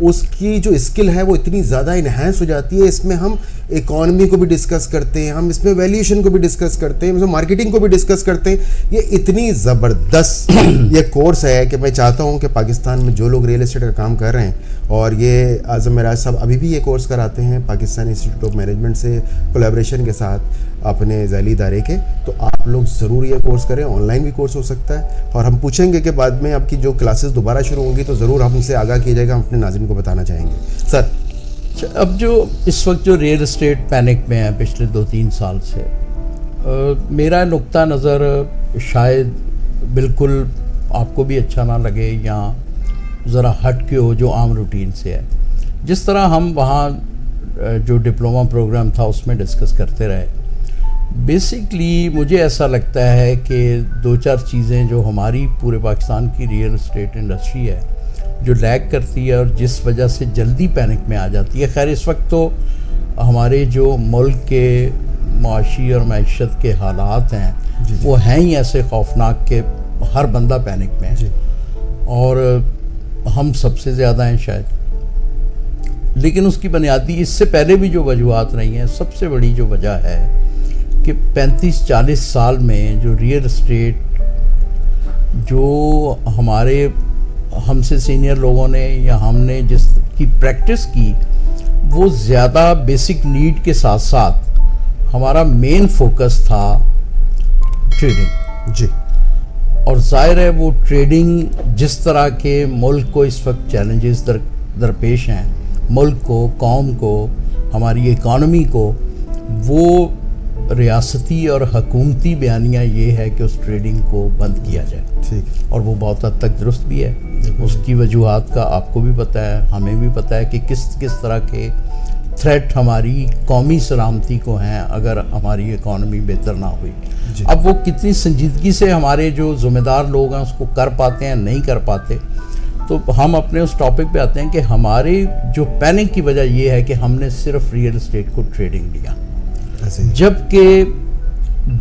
اس کی جو اسکل ہے وہ اتنی زیادہ انہینس ہو جاتی ہے. اس میں ہم اکانومی کو بھی ڈسکس کرتے ہیں, ہم اس میں ویلیوشن کو بھی ڈسکس کرتے ہیں, مارکیٹنگ کو بھی ڈسکس کرتے ہیں. یہ اتنی زبردست یہ کورس ہے کہ میں چاہتا ہوں کہ پاکستان میں جو لوگ ریئل اسٹیٹ کا کام کر رہے ہیں, اور یہ اعظم معراج صاحب ابھی بھی یہ کورس کراتے ہیں پاکستان انسٹیٹیوٹ آف مینجمنٹ سے کولیبریشن کے ساتھ اپنے ذیلی ادارے کے, تو آپ لوگ ضرور یہ کورس کریں. آن لائن بھی کورس ہو سکتا ہے, اور ہم پوچھیں گے کہ بعد میں آپ کی جو کلاسز دوبارہ شروع ہوں گی تو ضرور ہم سے آگاہ کیجیے گا, ہم اپنے ناظرین کو بتانا چاہیں گے. سر اب جو اس وقت جو ریئل اسٹیٹ پینک میں ہے پچھلے 2-3 سال سے, میرا نقطہ نظر شاید بالکل آپ کو بھی اچھا نہ لگے یا ذرا ہٹ کے ہو جو عام روٹین سے ہے. جس طرح ہم وہاں جو ڈپلومہ پروگرام تھا اس میں ڈسکس کرتے رہے, بیسکلی مجھے ایسا لگتا ہے کہ 2-4 چیزیں جو ہماری پورے پاکستان کی ریئل اسٹیٹ انڈسٹری ہے جو لیگ کرتی ہے اور جس وجہ سے جلدی پینک میں آ جاتی ہے. خیر اس وقت تو ہمارے جو ملک کے معاشی اور معیشت کے حالات ہیں وہ ہیں ہی ایسے خوفناک کہ ہر بندہ پینک میں ہے, اور ہم سب سے زیادہ ہیں شاید. لیکن اس کی بنیادی اس سے پہلے بھی جو وجوہات رہی ہیں, سب سے بڑی جو وجہ ہے کہ 35-40 سال میں جو ریئل اسٹیٹ جو ہمارے ہم سے سینئر لوگوں نے یا ہم نے جس کی پریکٹس کی, وہ زیادہ بیسک نیڈ کے ساتھ ساتھ ہمارا مین فوکس تھا ٹریڈنگ. اور ظاہر ہے وہ ٹریڈنگ جس طرح کے ملک کو اس وقت چیلنجز درپیش ہیں, ملک کو, قوم کو, ہماری اکانومی کو, وہ ریاستی اور حکومتی بیانیہ یہ ہے کہ اس ٹریڈنگ کو بند کیا جائے. اور وہ بہت حد تک درست بھی ہے. اس کی وجوہات کا آپ کو بھی پتہ ہے, ہمیں بھی پتہ ہے کہ کس طرح کے تھریٹ ہماری قومی سلامتی کو ہیں اگر ہماری اکانومی بہتر نہ ہوئی. اب وہ کتنی سنجیدگی سے ہمارے جو ذمہ دار لوگ ہیں اس کو کر پاتے ہیں, نہیں کر پاتے. تو ہم اپنے اس ٹاپک پہ آتے ہیں کہ ہمارے جو پینک کی وجہ یہ ہے کہ ہم نے صرف ریئل اسٹیٹ کو ٹریڈنگ لیا, جبکہ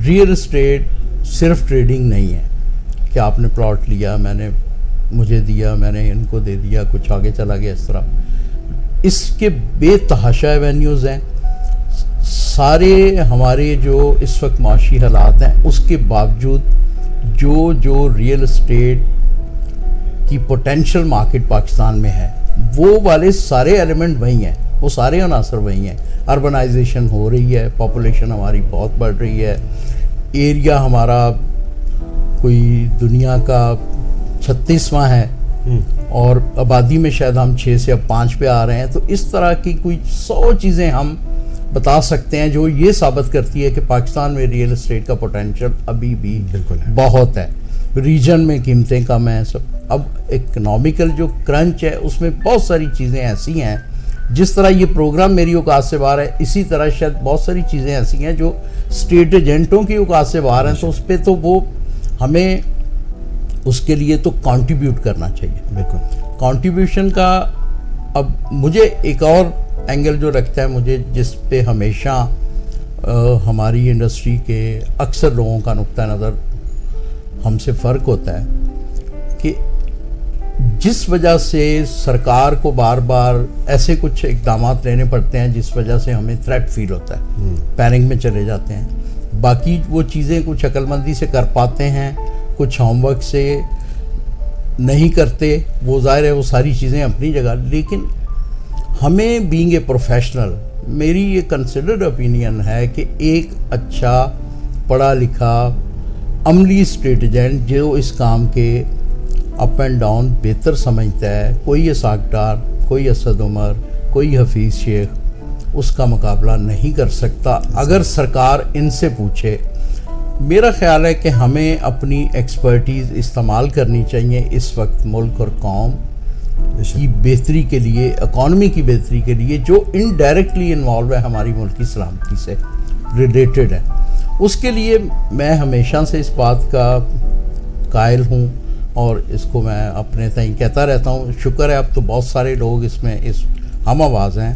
ریئل اسٹیٹ صرف ٹریڈنگ نہیں ہے کہ آپ نے پلاٹ لیا, میں نے مجھے دیا, میں نے ان کو دے دیا, کچھ آگے چلا گیا اس طرح. اس کے بے تحاشا ایونیوز ہیں. سارے ہمارے جو اس وقت معاشی حالات ہیں اس کے باوجود جو ریئل اسٹیٹ کی پوٹینشیل مارکیٹ پاکستان میں ہے وہ والے سارے ایلیمنٹ وہی ہیں, وہ سارے عناصر وہی ہیں. اربنائزیشن ہو رہی ہے, پاپولیشن ہماری بہت بڑھ رہی ہے, ایریا ہمارا کوئی دنیا کا 36واں ہے, اور آبادی میں شاید ہم 6 سے اب 5 پہ آ رہے ہیں. تو اس طرح کی کوئی 100 چیزیں ہم بتا سکتے ہیں جو یہ ثابت کرتی ہے کہ پاکستان میں ریئل اسٹیٹ کا پوٹینشیل ابھی بھی بہت ہے. ریجن میں قیمتیں کم ہیں سب. اب اکنامیکل جو کرنچ ہے اس میں بہت ساری چیزیں ایسی ہیں, جس طرح یہ پروگرام میری اوقات سے باہر ہے اسی طرح شاید بہت ساری چیزیں ایسی ہیں جو اسٹیٹ ایجنٹوں کی اوقات سے باہر ہیں. تو اس پہ تو وہ ہمیں اس کے لیے تو کنٹریبیوٹ کرنا چاہیے. بالکل کنٹریبیوشن کا اب مجھے ایک اور اینگل جو لگتا ہے مجھے, جس پہ ہمیشہ ہماری انڈسٹری کے اکثر لوگوں کا نقطہ نظر ہم سے فرق ہوتا ہے, کہ جس وجہ سے سرکار کو بار بار ایسے کچھ اقدامات لینے پڑتے ہیں جس وجہ سے ہمیں تھریٹ فیل ہوتا ہے, پینک میں چلے جاتے ہیں. باقی وہ چیزیں کچھ عقل مندی سے کر پاتے ہیں, کچھ ہوم ورک سے نہیں کرتے, وہ ظاہر ہے وہ ساری چیزیں اپنی جگہ. لیکن ہمیں بینگ اے پروفیشنل, میری یہ کنسیڈرڈ اوپینین ہے کہ ایک اچھا پڑھا لکھا عملی اسٹیٹ ایجنٹ جو اس کام کے اپ اینڈ ڈاؤن بہتر سمجھتا ہے, کوئی اسحاق ڈار, کوئی اسد عمر, کوئی حفیظ شیخ اس کا مقابلہ نہیں کر سکتا اگر سرکار ان سے پوچھے. میرا خیال ہے کہ ہمیں اپنی ایکسپرٹیز استعمال کرنی چاہیے اس وقت ملک اور قوم کی بہتری کے لیے, اکانومی کی بہتری کے لیے, جو انڈائریکٹلی انوالو ہے ہماری ملک کی سلامتی سے ریلیٹڈ ہے. اس کے لیے میں ہمیشہ سے اس بات کا قائل ہوں اور اس کو میں اپنے تئیں کہتا رہتا ہوں. شکر ہے اب تو بہت سارے لوگ اس میں اس ہم آواز ہیں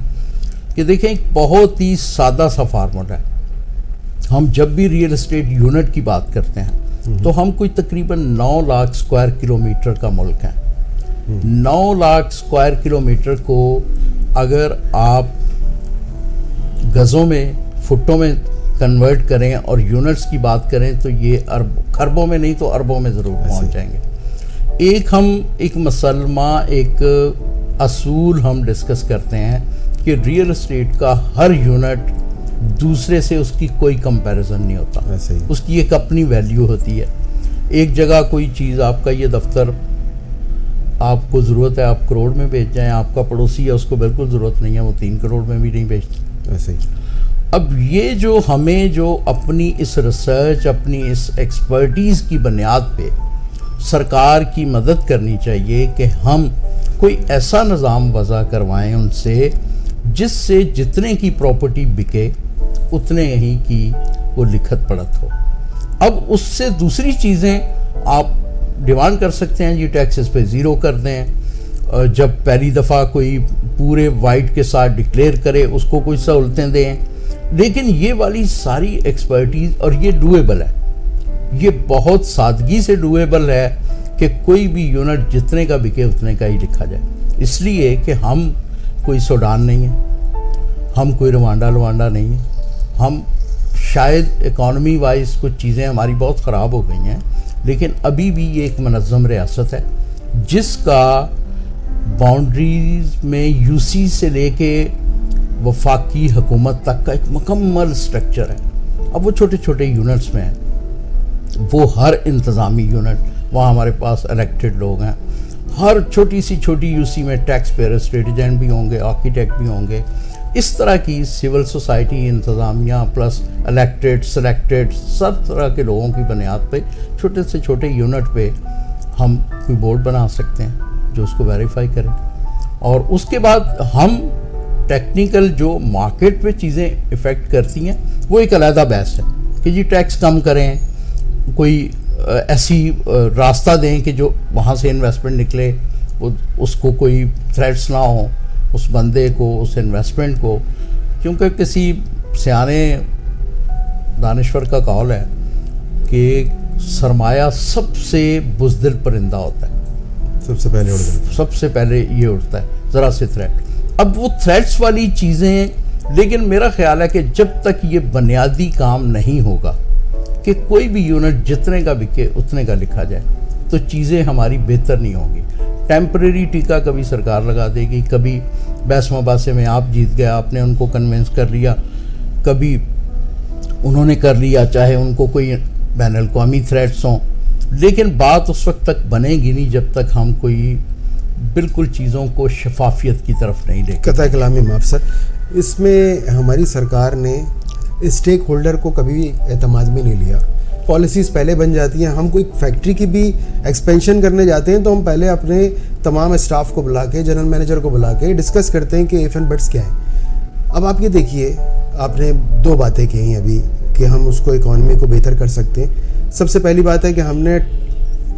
کہ دیکھیں ایک بہت ہی سادہ سا فارمولا ہے. ہم جب بھی ریئل اسٹیٹ یونٹ کی بات کرتے ہیں تو ہم کوئی تقریباً 9 لاکھ اسکوائر کلومیٹر کا ملک ہیں. 9 لاکھ اسکوائر کلومیٹر کو اگر آپ گزوں میں فٹوں میں کنورٹ کریں اور یونٹس کی بات کریں تو یہ خربوں میں نہیں تو اربوں میں ضرور پہنچ جائیں گے. ایک مسلمہ ایک اصول ہم ڈسکس کرتے ہیں کہ ریئل اسٹیٹ کا ہر یونٹ دوسرے سے اس کی کوئی کمپیریزن نہیں ہوتا, اس کی ایک اپنی ویلیو ہوتی ہے. ایک جگہ کوئی چیز, آپ کا یہ دفتر آپ کو ضرورت ہے آپ کروڑ میں بیچ جائیں, آپ کا پڑوسی ہے اس کو بالکل ضرورت نہیں ہے وہ 3 کروڑ میں بھی نہیں بیچتا. ایسے ہی اب یہ جو ہمیں جو اپنی اس ریسرچ اپنی اس ایکسپرٹیز کی بنیاد پہ سرکار کی مدد کرنی چاہیے کہ ہم کوئی ایسا نظام وضع کروائیں ان سے جس سے جتنے کی پراپرٹی بکے اتنے ہی کی وہ لکھت پڑھت ہو. اب اس سے دوسری چیزیں آپ ڈیمانڈ کر سکتے ہیں جی ٹیکسز پہ زیرو کر دیں, جب پہلی دفعہ کوئی پورے وائٹ کے ساتھ ڈکلیئر کرے اس کو کوئی سہولتیں دیں, لیکن یہ والی ساری ایکسپرٹیز اور یہ ڈویبل ہے, یہ بہت سادگی سے ڈویبل ہے کہ کوئی بھی یونٹ جتنے کا بکے اتنے کا ہی لکھا جائے. اس لیے کہ ہم کوئی سوڈان نہیں ہے, ہم کوئی روانڈا نہیں ہے, ہم شاید اکانومی وائز کچھ چیزیں ہماری بہت خراب ہو گئی ہیں لیکن ابھی بھی یہ ایک منظم ریاست ہے جس کا باؤنڈریز میں یو سی سے لے کے وفاقی حکومت تک کا ایک مکمل سٹرکچر ہے. اب وہ چھوٹے چھوٹے یونٹس میں ہیں, وہ ہر انتظامی یونٹ وہاں ہمارے پاس الیکٹڈ لوگ ہیں, ہر چھوٹی سی چھوٹی یو سی میں ٹیکس پیئر اسٹیٹ ایجنٹ بھی ہوں گے, آرکیٹیکٹ بھی ہوں گے. اس طرح کی سول سوسائٹی انتظامیہ پلس الیکٹڈ سلیکٹڈ سب طرح کے لوگوں کی بنیاد پہ چھوٹے سے چھوٹے یونٹ پہ ہم کوئی بورڈ بنا سکتے ہیں جو اس کو ویریفائی کریں, اور اس کے بعد ہم ٹیکنیکل جو مارکیٹ پہ چیزیں افیکٹ کرتی ہیں وہ ایک علیحدہ بحث ہے کہ جی ٹیکس کم کریں, کوئی ایسی راستہ دیں کہ جو وہاں سے انویسٹمنٹ نکلے اس کو کوئی تھریٹس نہ ہوں اس بندے کو اس انویسٹمنٹ کو, کیونکہ کسی سیانے دانشور کا قول ہے کہ سرمایہ سب سے بزدل پرندہ ہوتا ہے, سب سے پہلے یہ اڑتا ہے ذرا سے تھریٹ. اب وہ تھریٹس والی چیزیں, لیکن میرا خیال ہے کہ جب تک یہ بنیادی کام نہیں ہوگا کہ کوئی بھی یونٹ جتنے کا بکے اتنے کا لکھا جائے تو چیزیں ہماری بہتر نہیں ہوں گی. ٹیمپریری ٹیکہ کبھی سرکار لگا دے گی, کبھی بحث مباحثے میں آپ جیت گئے, آپ نے ان کو کنونس کر لیا, کبھی انہوں نے کر لیا, چاہے ان کو کوئی بین الاقوامی تھریٹس ہوں, لیکن بات اس وقت تک بنے گی نہیں جب تک ہم کوئی بالکل چیزوں کو شفافیت کی طرف نہیں لے. قطع کلامی معاف سر, اس میں ہماری سرکار نے اسٹیک ہولڈر کو کبھی اعتماد میں نہیں لیا. پالیسیز پہلے بن جاتی ہیں, ہم کوئی فیکٹری کی بھی ایکسپینشن کرنے جاتے ہیں تو ہم پہلے اپنے تمام اسٹاف کو بلا کے جنرل مینیجر کو بلا کے ڈسکس کرتے ہیں کہ ایف اینڈ بٹس کیا ہیں. اب آپ یہ دیکھیے, آپ نے 2 باتیں کہیں ابھی کہ ہم اس کو اکانومی کو بہتر کر سکتے ہیں. سب سے پہلی بات ہے کہ ہم نے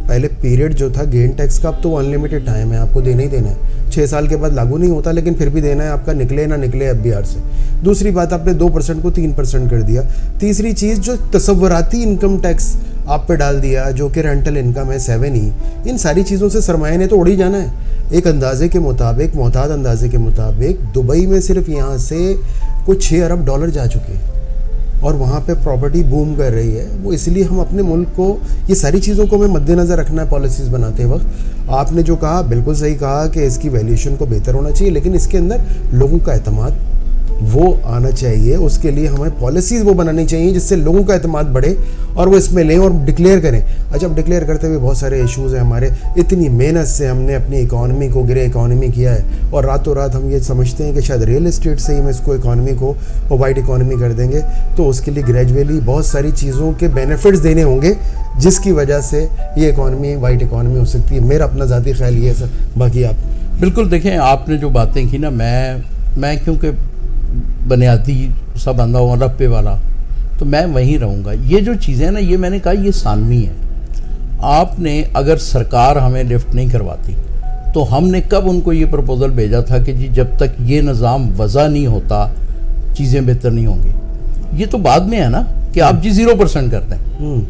پہلے پیریڈ جو تھا گین ٹیکس کا, اب تو ان لمیٹڈ ٹائم ہے, آپ کو دینا ہی دینا ہے, 6 سال کے بعد لاگو نہیں ہوتا لیکن پھر بھی دینا ہے, آپ کا نکلے نہ نکلے ایف بی آر سے. دوسری بات, آپ نے 2% کو 3% کر دیا. تیسری چیز, جو تصوراتی انکم ٹیکس آپ پہ ڈال دیا جو کہ رینٹل انکم ہے 7 ہی, ان ساری چیزوں سے سرمایہ نے تو اڑ ہی جانا ہے. ایک اندازے کے مطابق, محتاط اندازے کے مطابق دبئی میں صرف یہاں سے کچھ $6 ارب جا چکے ہیں اور وہاں پہ پراپرٹی بوم کر رہی ہے. وہ اس لیے ہم اپنے ملک کو یہ ساری چیزوں کو ہمیں مد نظر رکھنا ہے پالیسیز بناتے وقت. آپ نے جو کہا بالکل صحیح کہا کہ اس کی ویلیوشن کو بہتر ہونا چاہیے, لیکن اس کے اندر لوگوں کا اعتماد وہ آنا چاہیے. اس کے لیے ہمیں پالیسیز وہ بنانی چاہیے جس سے لوگوں کا اعتماد بڑھے اور وہ اس میں لیں اور ڈکلیئر کریں. اچھا, اب ڈکلیئر کرتے ہوئے بہت سارے ایشوز ہیں ہمارے. اتنی محنت سے ہم نے اپنی اکانومی کو گرے اکانومی کیا ہے اور راتوں رات ہم یہ سمجھتے ہیں کہ شاید ریئل اسٹیٹ سے ہی ہم اس کو اکانومی کو وائٹ اکانومی کر دیں گے. تو اس کے لیے گریجولی بہت ساری چیزوں کے بینیفٹس دینے ہوں گے جس کی وجہ سے یہ اکانومی وائٹ اکانومی ہو سکتی ہے. میرا اپنا ذاتی خیال یہ ہے سر. باقی آپ بالکل دیکھیں, آپ نے جو باتیں کی نا, میں کیونکہ بنیادی سا بندہ ہوں رپے والا, تو میں وہیں رہوں گا. یہ جو چیزیں نا, یہ میں نے کہا یہ ثانوی ہے. آپ نے اگر سرکار ہمیں لفٹ نہیں کرواتی تو ہم نے کب ان کو یہ پروپوزل بھیجا تھا کہ جی جب تک یہ نظام وضع نہیں ہوتا چیزیں بہتر نہیں ہوں گی. یہ تو بعد میں ہے نا کہ آپ جی 0% کرتے ہیں,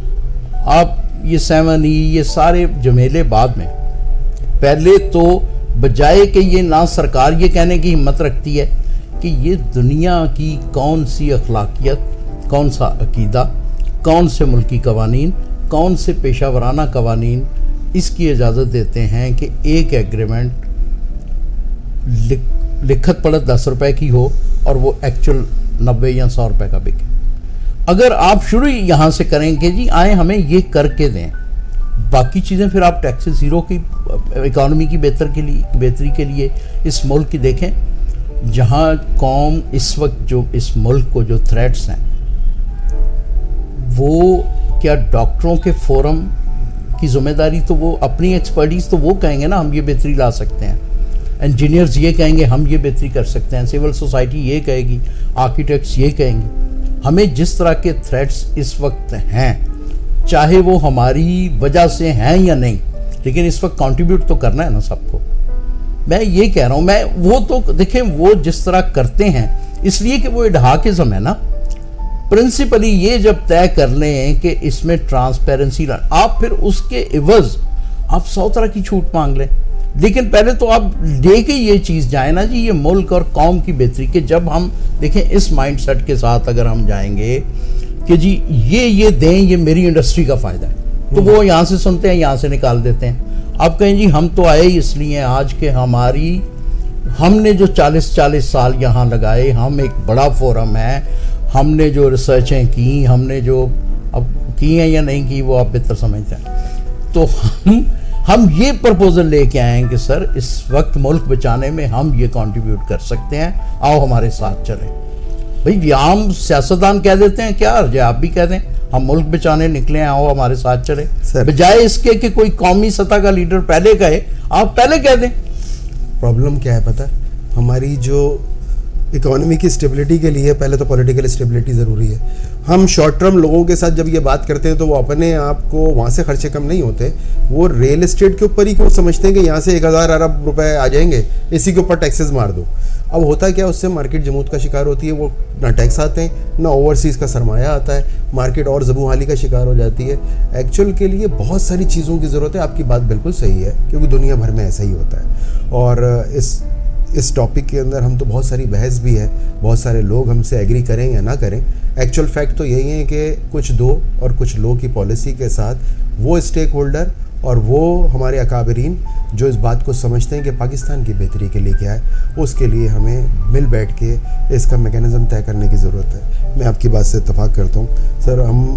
آپ یہ 7E یہ سارے جمیلے بعد میں. پہلے تو بجائے کہ یہ نہ سرکار یہ کہنے کی ہمت رکھتی ہے کہ یہ دنیا کی کون سی اخلاقیات، کون سا عقیدہ، کون سے ملکی قوانین، کون سے پیشہ ورانہ قوانین اس کی اجازت دیتے ہیں کہ ایک ایگریمنٹ لکھت پڑھت 10 روپے کی ہو اور وہ ایکچوئل 90 یا 100 روپے کا بکے. اگر آپ شروع یہاں سے کریں کہ جی آئیں ہمیں یہ کر کے دیں، باقی چیزیں پھر آپ ٹیکس زیرو کی اکانومی کی بہتری کے لیے اس ملک کی دیکھیں. جہاں قوم اس وقت جو اس ملک کو جو تھریٹس ہیں، وہ کیا ڈاکٹروں کے فورم کی ذمہ داری تو وہ اپنی ایکسپرٹیز تو وہ کہیں گے نا ہم یہ بہتری لا سکتے ہیں، انجینئرز یہ کہیں گے ہم یہ بہتری کر سکتے ہیں، سول سوسائٹی یہ کہے گی، آرکیٹیکٹس یہ کہیں گے. ہمیں جس طرح کے تھریٹس اس وقت ہیں، چاہے وہ ہماری وجہ سے ہیں یا نہیں، لیکن اس وقت کنٹریبیوٹ تو کرنا ہے نا سب کو. میں یہ کہہ رہا ہوں، وہ تو دیکھیں وہ جس طرح کرتے ہیں اس لیے کہ وہ اڈھاکزم ہے نا. پرنسپلی یہ جب طے کر لیں کہ اس میں ٹرانسپیرنسی، آپ پھر اس کے عوض آپ 100 طرح کی چھوٹ مانگ لیں، لیکن پہلے تو آپ لے کے یہ چیز جائیں نا جی یہ ملک اور قوم کی بہتری کے. جب ہم دیکھیں اس مائنڈ سیٹ کے ساتھ اگر ہم جائیں گے کہ جی یہ دیں یہ میری انڈسٹری کا فائدہ ہے، تو وہ یہاں سے سنتے ہیں یہاں سے نکال دیتے ہیں. آپ کہیں جی ہم تو آئے اس لیے آج کہ ہم نے جو 40 سال یہاں لگائے، ہم ایک بڑا فورم ہے، ہم نے جو ریسرچیں کی، ہم نے جو اب کی ہیں یا نہیں کی وہ آپ بہتر سمجھتے ہیں، تو ہم یہ پرپوزل لے کے آئیں کہ سر اس وقت ملک بچانے میں ہم یہ کنٹریبیوٹ کر سکتے ہیں، آؤ ہمارے ساتھ چلیں. بھئی عام سیاستدان کہہ دیتے ہیں کیا عرض ہے، آپ بھی کہہ دیں ہم ملک بچانے نکلے ہیں، آؤ ہمارے ساتھ چلیں، بجائے اس کے کہ کوئی قومی سطح کا لیڈر پہلے کہے، آپ پہلے کہہ دیں. پرابلم کیا ہے پتہ، ہماری جو اکانومی کی اسٹیبلٹی کے لیے پہلے تو پولیٹیکل اسٹیبلٹی ضروری ہے. ہم شارٹ ٹرم لوگوں کے ساتھ جب یہ بات کرتے ہیں تو وہ اپنے آپ کو وہاں سے خرچے کم نہیں ہوتے، وہ ریل اسٹیٹ کے اوپر ہی کیوں سمجھتے ہیں کہ یہاں سے 1000 ارب روپے آ جائیں گے، اسی کے اوپر ٹیکسز مار دو. اب ہوتا کیا، اس سے مارکیٹ جمود کا شکار ہوتی ہے، وہ نہ ٹیکس آتے ہیں نہ اوورسیز کا سرمایہ آتا ہے، مارکیٹ اور زبوں حالی کا شکار ہو جاتی ہے. ایکچوئل کے لیے بہت ساری چیزوں کی ضرورت ہے. آپ کی بات بالکل صحیح ہے کیونکہ دنیا بھر میں ایسا ہی ہوتا ہے، اور اس ٹاپک کے اندر ہم تو بہت ساری بحث بھی ہے، بہت سارے لوگ ہم سے ایگری کریں یا نہ کریں. ایکچوئل فیکٹ تو یہی ہے کہ کچھ دو اور کچھ لو کی پالیسی کے ساتھ وہ اسٹیک ہولڈر اور وہ ہمارے اکابرین جو اس بات کو سمجھتے ہیں کہ پاکستان کی بہتری کے لیے کیا ہے، اس کے لیے ہمیں مل بیٹھ کے اس کا میکینزم طے کرنے کی ضرورت ہے. میں آپ کی بات سے اتفاق کرتا ہوں سر. ہم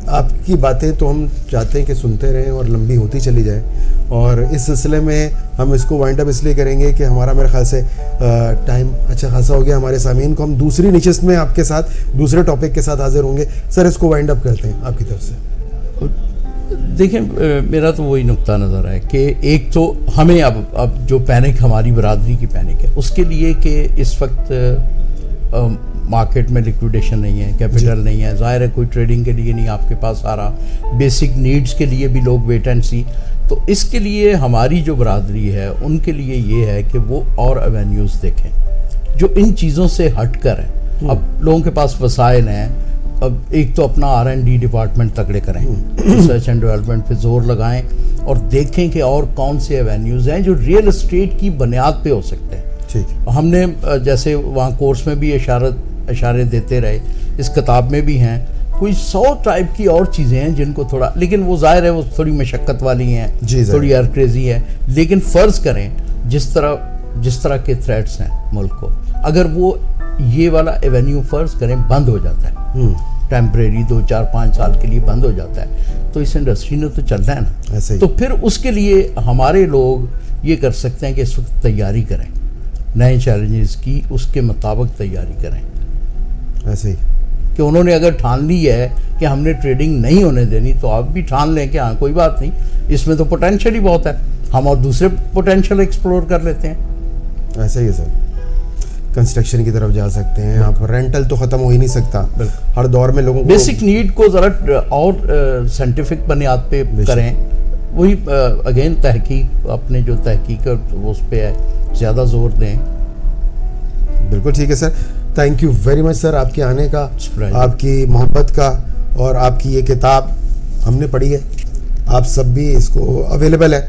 آپ کی باتیں تو ہم چاہتے ہیں کہ سنتے رہیں اور لمبی ہوتی چلی جائیں، اور اس سلسلے میں ہم اس کو وائنڈ اپ اس لیے کریں گے کہ ہمارا میرے خیال سے ٹائم اچھا خاصا ہو گیا. ہمارے سامعین کو ہم دوسری نشست میں آپ کے ساتھ دوسرے ٹاپک کے ساتھ حاضر ہوں گے. سر اس کو وائنڈ اپ کرتے ہیں آپ کی طرف سے. دیکھیں میرا تو وہی نقطہ نظر ہے کہ ایک تو ہمیں اب جو پینک ہماری برادری کی پینک ہے اس کے لیے کہ اس وقت مارکیٹ میں لیکویڈیشن نہیں ہے، کیپٹل نہیں ہے، ظاہر ہے کوئی ٹریڈنگ کے لیے نہیں آپ کے پاس آ رہا، بیسک نیڈز کے لیے بھی لوگ ویٹ اینڈ سی. تو اس کے لیے ہماری جو برادری ہے ان کے لیے یہ ہے کہ وہ اور ایونیوز دیکھیں جو ان چیزوں سے ہٹ کر ہیں. اب لوگوں کے پاس وسائل ہیں، اب ایک تو اپنا R&D ڈپارٹمنٹ تگڑے کریں، ریسرچ اینڈ ڈیولپمنٹ پہ زور لگائیں اور دیکھیں کہ اور کون سے ایونیوز ہیں جو ریئل اسٹیٹ کی بنیاد پہ ہو سکتے ہیں. ہم نے جیسے وہاں کورس میں بھی اشارے دیتے رہے، اس کتاب میں بھی ہیں، کوئی 100 ٹائپ کی اور چیزیں ہیں جن کو تھوڑا، لیکن وہ ظاہر ہے وہ تھوڑی مشقت والی ہیں، تھوڑی ایئرکریزی ہے. لیکن فرض کریں جس طرح کے تھریٹس ہیں ملک کو، اگر وہ یہ والا ایونیو فرض کریں بند ہو جاتا ہے ٹیمپریری 2 4 5 سال کے لیے بند ہو جاتا ہے، تو اس انڈسٹری نے تو چلنا ہے نا. تو پھر اس کے لیے ہمارے لوگ یہ کر سکتے ہیں کہ اس وقت تیاری کریں نئے چیلنجز کی، اس کے مطابق تیاری کریں. ایسے ہی کہ انہوں نے اگر ٹھان لی ہے کہ ہم نے ٹریڈنگ نہیں ہونے دینی، تو آپ بھی ٹھان لیں کہ ہاں کوئی بات نہیں، اس میں تو پوٹینشیل ہی بہت ہے، ہم اور دوسرے پوٹینشیل ایکسپلور کر لیتے ہیں. ایسا ہی ہے سر. کنسٹرکشن کی طرف جا سکتے ہیں آپ، رینٹل تو ختم ہو ہی نہیں سکتا ہر دور میں. لوگوں کو بیسک نیڈ کو ذرا اور سائنٹیفک بنیاد پہ کریں. وہی اگین تحقیق، اپنے جو تحقیق اس پہ ہے زیادہ زور دیں. بالکل ٹھیک ہے سر. تھینک یو ویری مچ سر آپ کے آنے کا، آپ کی محبت کا، اور آپ کی یہ کتاب ہم نے پڑھی ہے، آپ سب بھی اس کو اویلیبل ہے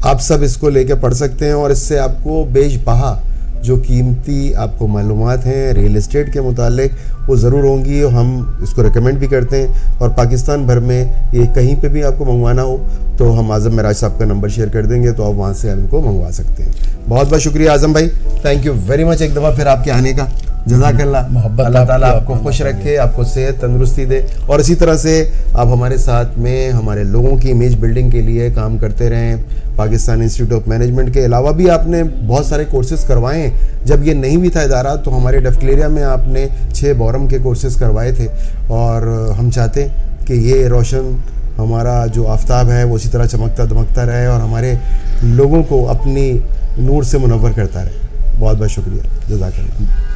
آپ سب اس کو لے کے پڑھ سکتے ہیں اور اس سے آپ کو بیش بہا جو قیمتی آپ کو معلومات ہیں ریئل اسٹیٹ کے متعلق وہ ضرور ہوں گی. ہم اس کو ریکمینڈ بھی کرتے ہیں اور پاکستان بھر میں یہ کہیں پہ بھی آپ کو منگوانا ہو تو ہم اعظم معراج صاحب کا نمبر شیئر کر دیں گے تو آپ وہاں سے ان کو منگوا سکتے ہیں. بہت بہت شکریہ اعظم بھائی, تھینک یو ویری مچ ایک دفعہ پھر آپ کے آنے کا. جزاک اللہ, محبت اللہ تعالیٰ آپ کو خوش رکھے, آپ کو صحت تندرستی دے اور اسی طرح سے آپ ہمارے ساتھ میں ہمارے لوگوں کی امیج بلڈنگ کے لیے کام کرتے رہیں. پاکستان انسٹیٹیوٹ آف مینجمنٹ کے علاوہ بھی آپ نے بہت سارے کورسز کروائے ہیں. جب یہ نہیں بھی تھا ادارہ تو ہمارے ڈفکلیریا میں آپ نے 6 بورم کے کورسز کروائے تھے اور ہم چاہتے ہیں کہ یہ روشن ہمارا جو آفتاب ہے وہ اسی طرح چمکتا دمکتا رہے اور ہمارے لوگوں کو اپنی نور سے منور کرتا رہے. بہت بہت شکریہ, جزاک اللہ.